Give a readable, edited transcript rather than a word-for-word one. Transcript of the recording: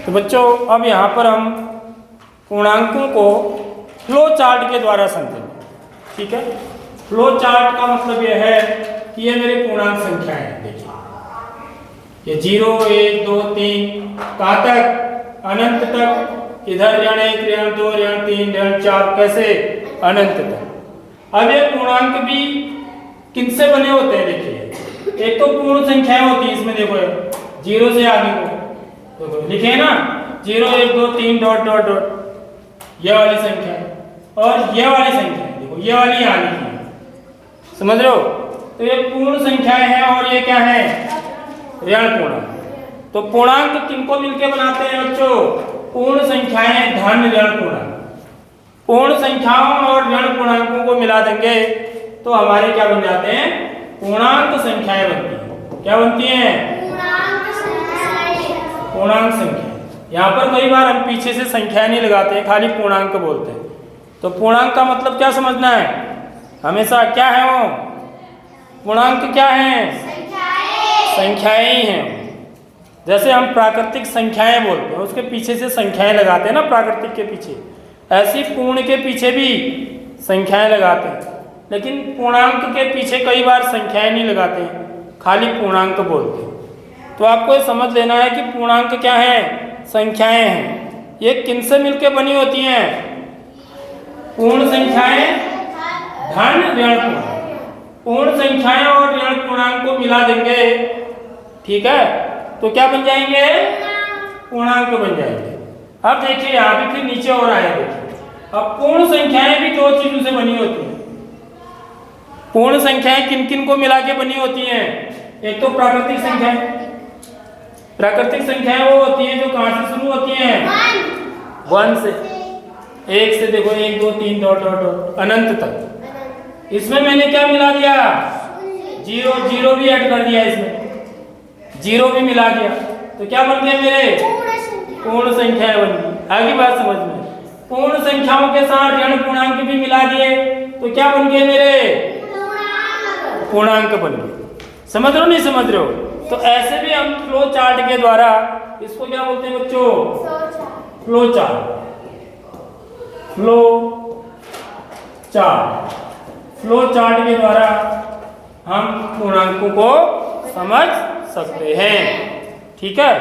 तो बच्चों अब यहाँ पर हम पूर्णांकों को फ्लो चार्ट के द्वारा समझेंगे। ठीक है, फ्लो चार्ट का मतलब यह है कि ये मेरे पूर्णांक संख्याएं हैं। देखिए ये 0 1 2 3 कहाँ तक, अनंत तक। इधर ऋण 1 ऋण 2 ऋण 3 ऋण 4 कैसे, अनंत तक। अब ये पूर्णांक भी किनसे बने होते हैं, देखिए एक तो पूर्ण संख्याएं होती है इसमें, देखो 0 से आगे को तो लिखे ना 0 1 2 3 डॉट डॉट डॉट, ये वाली संख्या और ये वाली संख्या, देखो ये वाली यहाँ लिखी है, समझ रहे हो। तो ये पूर्ण संख्याएं हैं और ये क्या है, ऋण पूर्णांक। तो पूर्णांक किनको मिलके बनाते हैं बच्चों, पूर्ण संख्याएं धन ऋण पूर्णांक। पूर्ण संख्याओं और ऋण पूर्णांकों को मिला देंगे तो हमारे क्या बन जाते हैं, पूर्णांक संख्याएं बनती हैं। क्या बनती हैं, पूर्णांक संख्या। यहाँ पर कई बार हम पीछे से संख्या नहीं लगाते हैं, खाली पूर्णांक बोलते हैं। तो पूर्णांक का मतलब क्या समझना है, हमेशा क्या है वो, पूर्णांक क्या है, संख्याएं ही हैं। जैसे हम प्राकृतिक संख्याएं बोलते हैं, उसके पीछे से संख्याएं लगाते हैं ना, प्राकृतिक के पीछे, ऐसी पूर्ण के पीछे भी संख्याएं लगाते हैं। लेकिन पूर्णांक के पीछे कई बार संख्याएं नहीं लगाते हैं, खाली पूर्णांक बोलते हैं। तो आपको ये समझ लेना है कि पूर्णांक क्या है, संख्याएं हैं। ये किनसे मिलकर बनी होती हैं, पूर्ण संख्याएं धन ऋण पूर्णांक। पूर्ण संख्याएं और ऋण पूर्णांक को मिला देंगे, ठीक है, तो क्या बन जाएंगे, पूर्णांक बन जाएंगे। अब देखिए यहाँ भी फिर नीचे और आया, देखिए अब पूर्ण संख्याएं भी दो चीजों से बनी होती हैं। पूर्ण संख्याएं किन किन को मिला के बनी होती हैं, एक तो प्राकृतिक संख्याएं। प्राकृतिक संख्याएं वो होती हैं जो कहां से शुरू होती हैं, 1 से, 1 से, देखो 1 2 3 डॉट डॉट डॉट अनंत तक। इसमें मैंने क्या मिला दिया, 0 0 भी ऐड कर दिया, इसमें 0 भी मिला दिया, तो क्या बन गया मेरे, पूर्ण संख्याएं बन गई। आगे बात समझ में, पूर्ण संख्याओं के साथ ऋण पूर्णांक भी मिला दिए तो क्या बन गए मेरे, पूर्णांक बन गए। समझ रहे हो नहीं समझ रहे हो। तो ऐसे भी हम फ्लो चार्ट के द्वारा, इसको क्या बोलते हैं बच्चों, flow chart. Flow chart, flow chart के द्वारा हम पूर्णांकों को समझ सकते हैं। ठीक है।